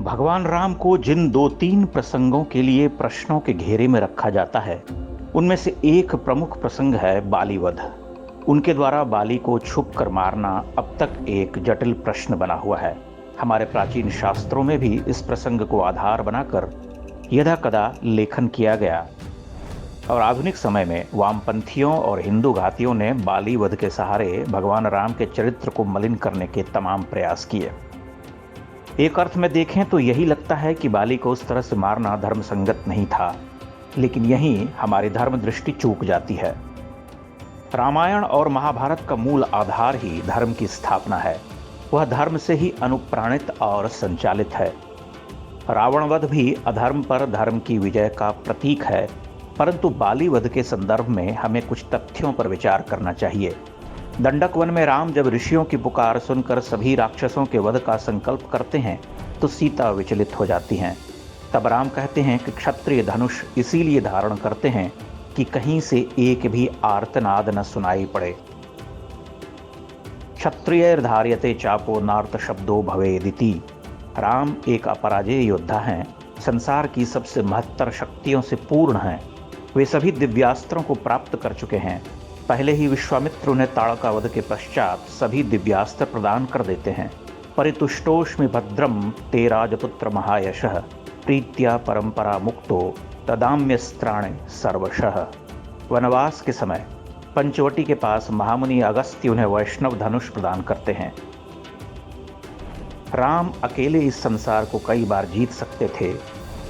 भगवान राम को जिन दो तीन प्रसंगों के लिए प्रश्नों के घेरे में रखा जाता है, उनमें से एक प्रमुख प्रसंग है बाली वध। उनके द्वारा बाली को छुप कर मारना अब तक एक जटिल प्रश्न बना हुआ है। हमारे प्राचीन शास्त्रों में भी इस प्रसंग को आधार बनाकर यदा कदा लेखन किया गया और आधुनिक समय में वामपंथियों और हिंदू घातियों ने बाली वध के सहारे भगवान राम के चरित्र को मलिन करने के तमाम प्रयास किए। एक अर्थ में देखें तो यही लगता है कि बाली को उस तरह से मारना धर्म संगत नहीं था, लेकिन यहीं हमारी धर्म दृष्टि चूक जाती है। रामायण और महाभारत का मूल आधार ही धर्म की स्थापना है। वह धर्म से ही अनुप्राणित और संचालित है। रावण वध भी अधर्म पर धर्म की विजय का प्रतीक है, परंतु बाली वध के संदर्भ में हमें कुछ तथ्यों पर विचार करना चाहिए। दंडक वन में राम जब ऋषियों की पुकार सुनकर सभी राक्षसों के वध का संकल्प करते हैं तो सीता विचलित हो जाती हैं। तब राम कहते हैं कि क्षत्रिय धनुष इसीलिए धारण करते हैं कि कहीं से एक भी आर्तनाद न सुनाई पड़े। क्षत्रिय धार्यते चापो नार्त शब्दो भवेदिति। राम एक अपराजेय योद्धा हैं, संसार की सबसे महत्तर शक्तियों से पूर्ण हैं। वे सभी दिव्यास्त्रों को प्राप्त कर चुके हैं। पहले ही विश्वामित्र उन्हें ताड़का वध के पश्चात सभी दिव्यास्त्र प्रदान कर देते हैं। परितुष्टोष्मि भद्रम ते राजपुत्र महायशः प्रीत्या परंपरा मुक्तो तदाम्यस्त्राणे सर्वशः। वनवास के समय पंचवटी के पास महामुनि अगस्त्य उन्हें वैष्णव धनुष प्रदान करते हैं। राम अकेले इस संसार को कई बार जीत सकते थे।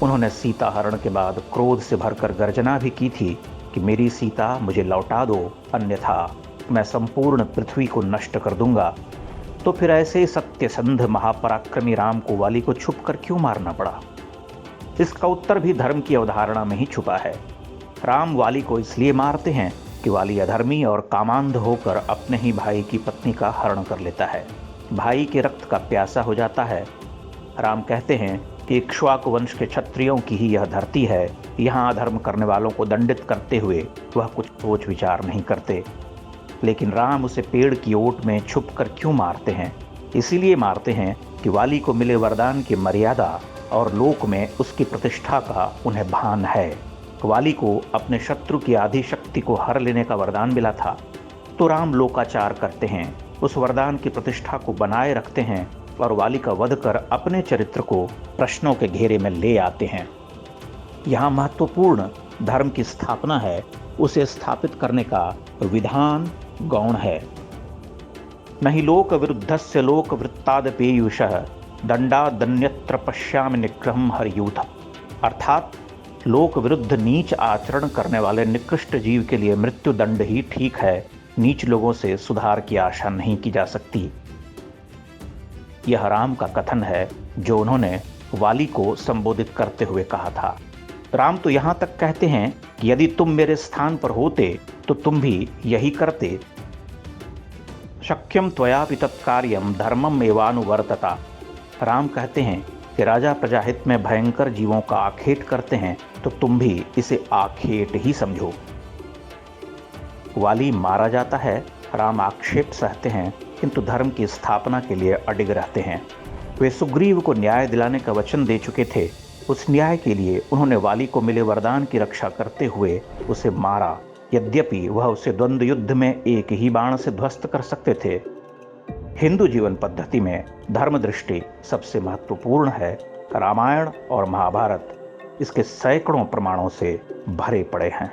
उन्होंने सीता हरण के बाद क्रोध से भरकर गर्जना भी की थी कि मेरी सीता मुझे लौटा दो, अन्यथा मैं संपूर्ण पृथ्वी को नष्ट कर दूंगा। तो फिर ऐसे सत्यसंध महापराक्रमी राम को वाली को छुपकर क्यों मारना पड़ा? इसका उत्तर भी धर्म की अवधारणा में ही छुपा है। राम वाली को इसलिए मारते हैं कि वाली अधर्मी और कामांध होकर अपने ही भाई की पत्नी का हरण कर लेता है, भाई के रक्त का प्यासा हो जाता है। राम कहते हैं कि इक्ष्वाकु वंश के क्षत्रियों की ही यह धरती है, यहाँ अधर्म करने वालों को दंडित करते हुए वह कुछ सोच विचार नहीं करते। लेकिन राम उसे पेड़ की ओट में छुपकर क्यों मारते हैं? इसीलिए मारते हैं कि वाली को मिले वरदान की मर्यादा और लोक में उसकी प्रतिष्ठा का उन्हें भान है। वाली को अपने शत्रु की आधी शक्ति को हर लेने का वरदान मिला था, तो राम लोकाचार करते हैं, उस वरदान की प्रतिष्ठा को बनाए रखते हैं और वाली का वध कर अपने चरित्र को प्रश्नों के घेरे में ले आते हैं। यहाँ महत्वपूर्ण धर्म की स्थापना है, उसे स्थापित करने का विधान गौण है। नहि लोक विरुद्धस्य लोक वृत्तादपेयुषः दंडादन्यत्र पश्यामि निग्रहं हरयूथ। अर्थात लोक विरुद्ध नीच आचरण करने वाले निकृष्ट जीव के लिए मृत्यु दंड ही ठीक है, नीच लोगों से सुधार की आशा नहीं की जा सकती। यह राम का कथन है जो उन्होंने वाली को संबोधित करते हुए कहा था। राम तो यहाँ तक कहते हैं कि यदि तुम मेरे स्थान पर होते तो तुम भी यही करते। शक्यम त्वयापि तत्कार्यम धर्मम एवानुवर्तता। राम कहते हैं कि राजा प्रजाहित में भयंकर जीवों का आखेट करते हैं तो तुम भी इसे आखेट ही समझो। वाली मारा जाता है, राम आक्षेप सहते हैं, किंतु धर्म की स्थापना के लिए अडिग रहते हैं। वे सुग्रीव को न्याय दिलाने का वचन दे चुके थे। उस न्याय के लिए उन्होंने वाली को मिले वरदान की रक्षा करते हुए उसे मारा। यद्यपि वह उसे द्वंद्व युद्ध में एक ही बाण से ध्वस्त कर सकते थे। हिंदू जीवन पद्धति में धर्म दृष्टि सबसे महत्वपूर्ण है। रामायण और महाभारत इसके सैकड़ों प्रमाणों से भरे पड़े हैं।